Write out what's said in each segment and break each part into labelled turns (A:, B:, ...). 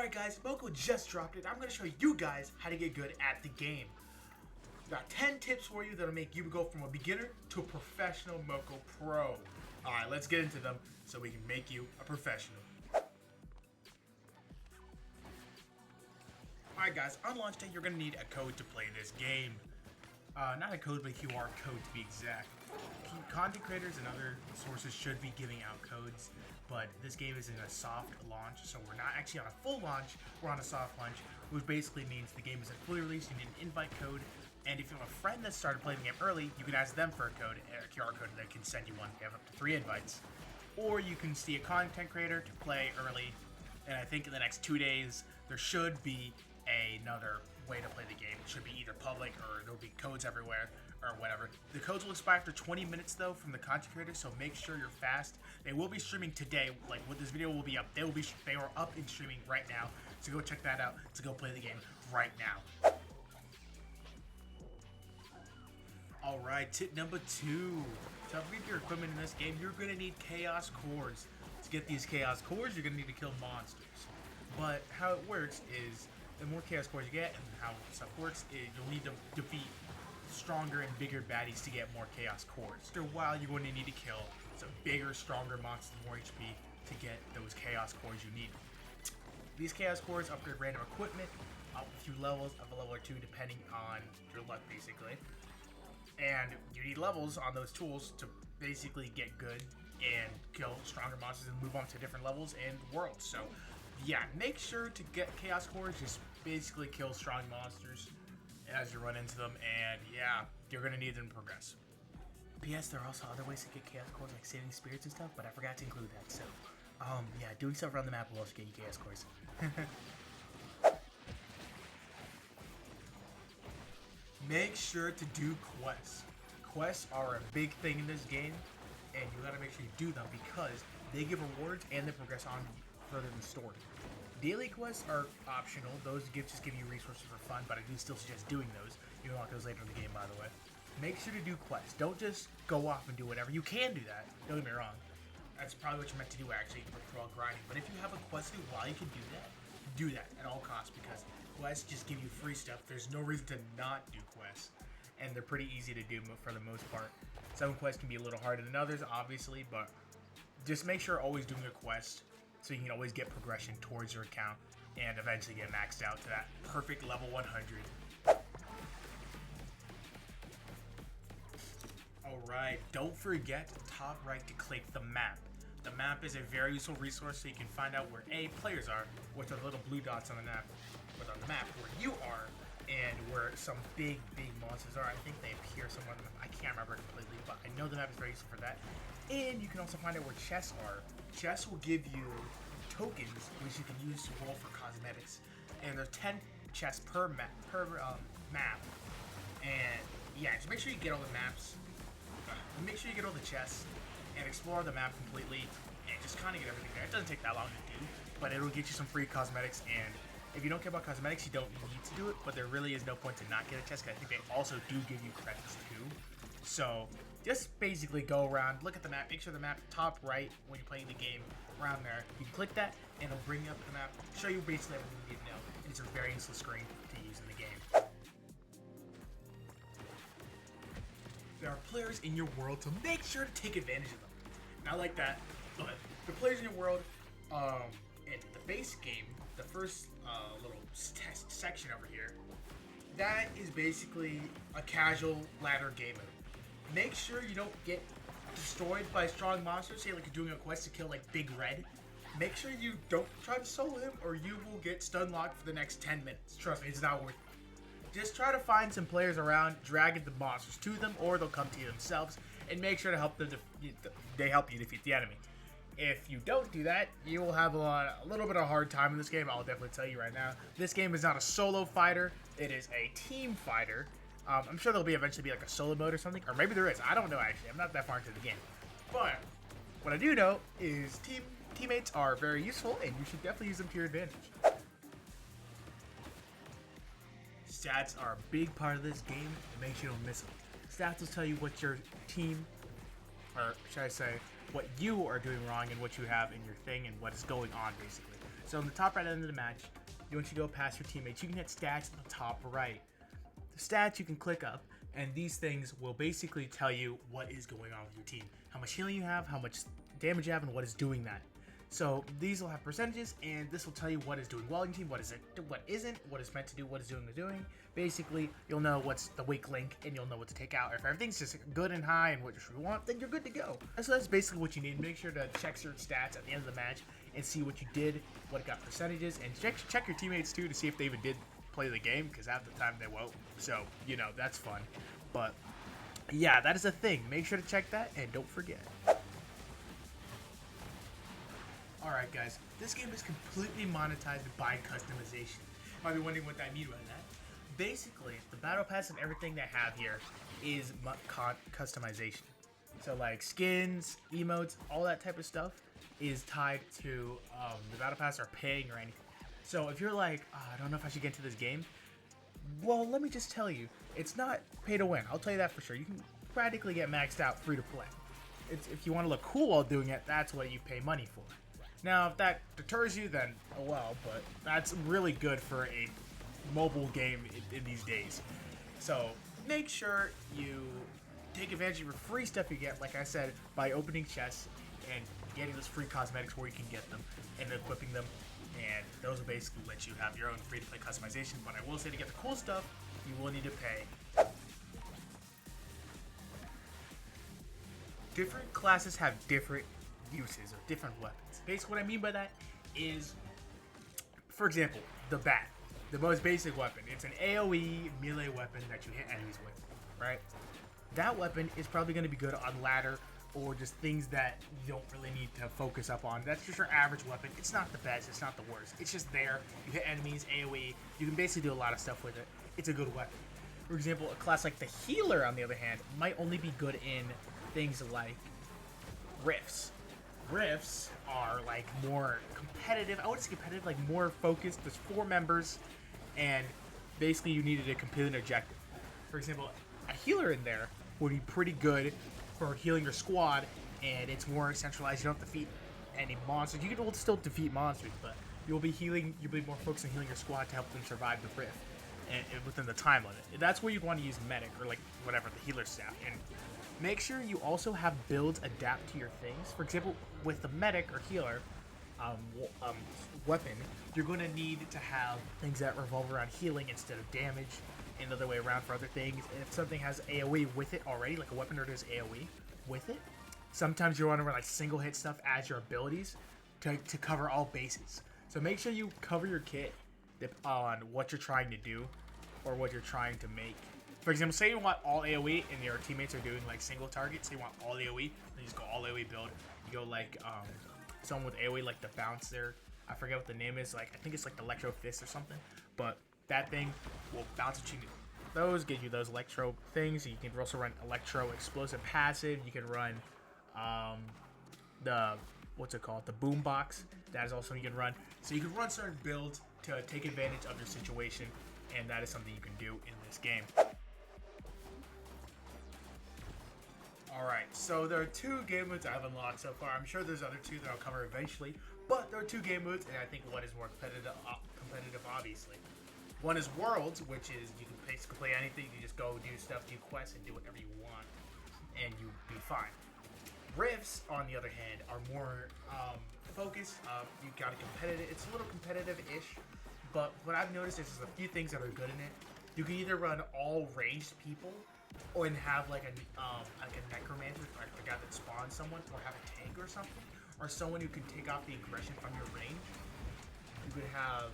A: Alright guys, Moko just dropped it. I'm going to show you guys how to get good at the game. Got 10 tips for you that'll make you go from a beginner to a professional Moko Pro. Alright, let's get into them so we can make you a professional. Alright guys, on launch day you're going to need a code to play this game. Not a code, but a QR code to be exact. Content creators and other sources should be giving out codes, but this game is in a soft launch, so we're not actually on a full launch, we're on a soft launch, which basically means the game isn't fully released. You need an invite code, and if you have a friend that started playing the game early, you can ask them for a code, a QR code, and they can send you one. They have up to 3 invites. Or you can see a content creator to play early, and I think in the next 2 days, there should be another way to play the game. It should be either public or there'll be codes everywhere or whatever. The codes will expire after 20 minutes though from the content creator, so make sure you're fast. They will be streaming today, like what this video will be up. They are up and streaming right now, so go check that out to go play the game right now. Alright, tip number 2. To upgrade your equipment in this game, you're going to need chaos cores. To get these chaos cores, you're going to need to kill monsters. But how it works is, the more chaos cores you get, and how stuff works, is you'll need to defeat stronger and bigger baddies to get more chaos cores. After a while, you're going to need to kill some bigger, stronger monsters with more HP to get those chaos cores you need. These chaos cores upgrade random equipment up a few levels of a level or 2 depending on your luck, basically. And you need levels on those tools to basically get good and kill stronger monsters and move on to different levels and worlds. So yeah, make sure to get chaos cores, just basically kill strong monsters as you run into them, and yeah, you're gonna need them to progress. P.S. there are also other ways to get chaos cores, like saving spirits and stuff, but I forgot to include that, so yeah, doing stuff around the map will also get you chaos cores. Make sure to do quests. Quests are a big thing in this game, and you gotta make sure you do them because they give rewards and they progress on further in the story. Daily quests are optional. Those just give you resources for fun, but I do still suggest doing those. You can unlock those later in the game, by the way. Make sure to do quests. Don't just go off and do whatever. You can do that. Don't get me wrong. That's probably what you're meant to do, actually, while grinding. But if you have a quest to do while you can do that at all costs, because quests just give you free stuff. There's no reason to not do quests, and they're pretty easy to do for the most part. Some quests can be a little harder than others, obviously, but just make sure you're always doing a quest, so you can always get progression towards your account and eventually get maxed out to that perfect level 100. Alright, don't forget top right to click the map. The map is a very useful resource so you can find out where players are, which are the little blue dots on the map, where you are, and where some big monsters are. I think they appear somewhere on the map. I can't remember completely, but I know the map is very useful for that. And you can also find out where chests are. Chests will give you tokens, which you can use to roll for cosmetics. And there's 10 chests per map. And yeah, just make sure you get all the maps. Make sure you get all the chests and explore the map completely and just kind of get everything there. It doesn't take that long to do, but it'll get you some free cosmetics. And if you don't care about cosmetics, you don't need to do it, but there really is no point to not get a chest, because I think they also do give you credits too. So just basically go around, look at the map, make sure the map top right when you're playing the game, around there. You can click that and it'll bring you up the map, show you basically everything you need to know. And it's a very useful screen to use in the game. There are players in your world, so make sure to take advantage of them. Not like that, but the players in your world, in the base game, the first little test section over here, that is basically a casual ladder game mode. Make sure you don't get destroyed by strong monsters. Say like you're doing a quest to kill like Big Red. Make sure you don't try to solo him or you will get stun locked for the next 10 minutes. Trust me, it's not worth it. Just try to find some players around, dragging the monsters to them, or they'll come to you themselves, and make sure to help them they help you defeat the enemy. If you don't do that, you will have a little bit of a hard time in this game. I'll definitely tell you right now. This game is not a solo fighter. It is a team fighter. I'm sure there'll eventually be like a solo mode or something. Or maybe there is. I don't know, actually. I'm not that far into the game. But what I do know is teammates are very useful, and you should definitely use them to your advantage. Stats are a big part of this game, and make sure you don't miss them. Stats will tell you what your team, or should I say, what you are doing wrong and what you have in your thing and what is going on, basically. So in the top right end of the match, once you go past your teammates, you can hit stats in the top right. The stats you can click up, and these things will basically tell you what is going on with your team, how much healing you have, how much damage you have, and what is doing that. So these will have percentages, and this will tell you what is doing well in your team, what isn't, what is meant to do, what is doing the doing. Basically, you'll know what's the weak link, and you'll know what to take out. If everything's just good and high and what you want, then you're good to go. So that's basically what you need. Make sure to check your stats at the end of the match and see what you did, what got percentages, and check your teammates too to see if they even did play the game, because half the time they won't. So, you know, that's fun. But yeah, that is a thing. Make sure to check that, and don't forget. Alright guys, this game is completely monetized by customization. You might be wondering what I mean by that. Basically, the battle pass and everything they have here is customization. So like skins, emotes, all that type of stuff is tied to the battle pass or paying or anything. So if you're like, oh, I don't know if I should get into this game, well, let me just tell you, it's not pay to win. I'll tell you that for sure. You can practically get maxed out free to play. If you want to look cool while doing it, that's what you pay money for. Now, if that deters you, then oh well, but that's really good for a mobile game in these days. So make sure you take advantage of your free stuff you get, like I said, by opening chests and getting those free cosmetics where you can get them and equipping them. And those will basically let you have your own free-to-play customization. But I will say, to get the cool stuff, you will need to pay. Different classes have different uses of different weapons. Basically, what I mean by that is, for example, the bat. The most basic weapon. It's an AoE melee weapon that you hit enemies with, right? That weapon is probably going to be good on ladder or just things that you don't really need to focus up on. That's just your average weapon. It's not the best. It's not the worst. It's just there. You hit enemies, AoE. You can basically do a lot of stuff with it. It's a good weapon. For example, a class like the healer, on the other hand, might only be good in things like rifts. Rifts are like more competitive. I wouldn't say competitive, like more focused. There's 4 members, and basically you needed to complete an objective. For example, a healer in there would be pretty good for healing your squad, and it's more centralized. You don't have to defeat any monsters. You can still defeat monsters, but you'll be more focused on healing your squad to help them survive the rift and within the time limit. That's where you'd want to use medic or like whatever, the healer staff. And make sure you also have builds adapt to your things. For example, with the medic or healer weapon, you're going to need to have things that revolve around healing instead of damage, and the other way around for other things. And if something has AoE with it already, like a weapon or does AoE with it, sometimes you want to run like single hit stuff as your abilities to cover all bases. So make sure you cover your kit on what you're trying to do or what you're trying to make. For example, say you want all AoE and your teammates are doing like single targets, so you want all AoE, then you just go all AoE build. You go like someone with AoE like the bounce there. I forget what the name is, like I think it's like the Electro Fist or something. But that thing will bounce at you. Those give you those electro things. You can also run electro explosive passive. You can run the the boombox. That is also something you can run. So you can run certain builds to take advantage of your situation, and that is something you can do in this game. Alright, so there are 2 game modes I've unlocked so far. I'm sure there's other 2 that I'll cover eventually, but there are 2 game modes, and I think one is more competitive obviously. One is Worlds, which is you can basically play anything. You just go do stuff, do quests, and do whatever you want, and you'll be fine. Rifts, on the other hand, are more focused. You got a competitive. It's a little competitive-ish, but what I've noticed is there's a few things that are good in it. You can either run all ranged people, or have like a necromancer, like the guy that spawns someone, or have a tank or something, or someone who can take off the aggression from your range. You could have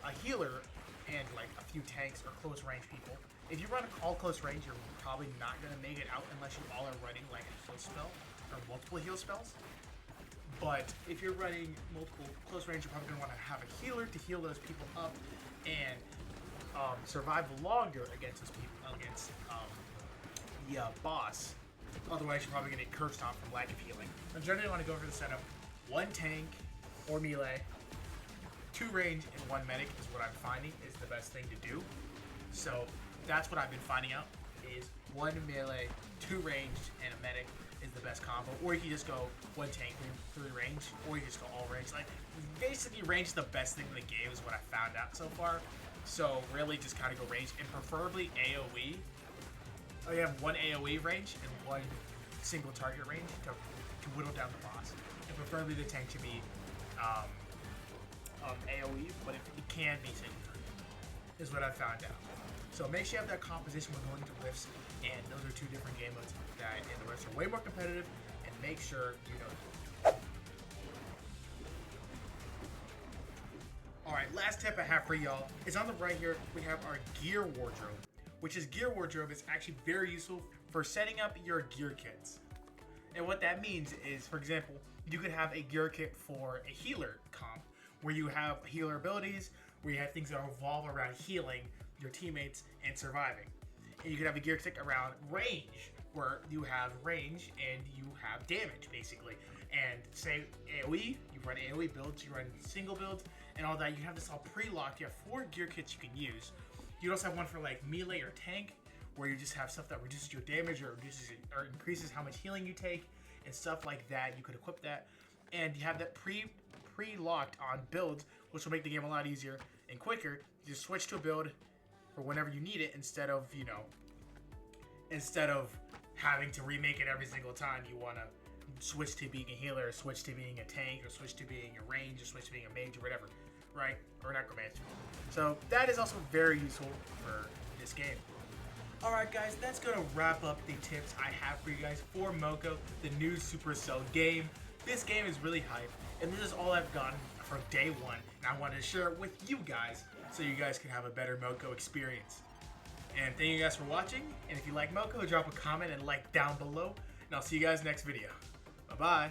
A: a healer and like a few tanks or close range people. If you run all close range, you're probably not going to make it out unless you all are running like a heal spell or multiple heal spells. But if you're running multiple close range, you're probably going to want to have a healer to heal those people up and survive longer against those people, against the boss. Otherwise, you're probably going to get cursed on from lack of healing. I generally want to go for the setup: 1 tank or melee, 2 range, and 1 medic is what I'm finding is the best thing to do. So that's what I've been finding out is 1 melee, 2 ranged, and a medic is the best combo, or you can just go one tank, three range, or you just go all range. Like, basically, range is the best thing in the game, is what I found out so far. So really, just kind of go range, and preferably AOE. Oh, you have one AOE range and one single target range to whittle down the boss, and preferably the tank to be AOE, but it can be single target, is what I found out. So make sure you have that composition when going to Rifts, and those are two different game modes that in the Rifts are way more competitive, and make sure you know. Alright, last tip I have for y'all is on the right here, we have our gear wardrobe, which is gear wardrobe is actually very useful for setting up your gear kits. And what that means is, for example, you could have a gear kit for a healer comp, where you have healer abilities, where you have things that revolve around healing your teammates and surviving. And you could have a gear kit around range, where you have range and you have damage, basically. And say AoE, you run AoE builds, you run single builds, and all that. You have this all pre-locked. You have 4 gear kits you can use. You also have one for like melee or tank, where you just have stuff that reduces your damage or increases how much healing you take and stuff like that. You could equip that, and you have that pre-locked on builds, which will make the game a lot easier and quicker. You just switch to a build for whenever you need it, instead of having to remake it every single time you want to switch to being a healer, or switch to being a tank, or switch to being a range, or switch to being a mage, or whatever, right? Or necromancer. So that is also very useful for this game. Alright guys, that's going to wrap up the tips I have for you guys for Moko, the new Supercell game. This game is really hype, and this is all I've gotten from day one, and I wanted to share it with you guys so you guys can have a better Moko experience. And thank you guys for watching, and if you like Moko, drop a comment and like down below, and I'll see you guys next video. Bye-bye.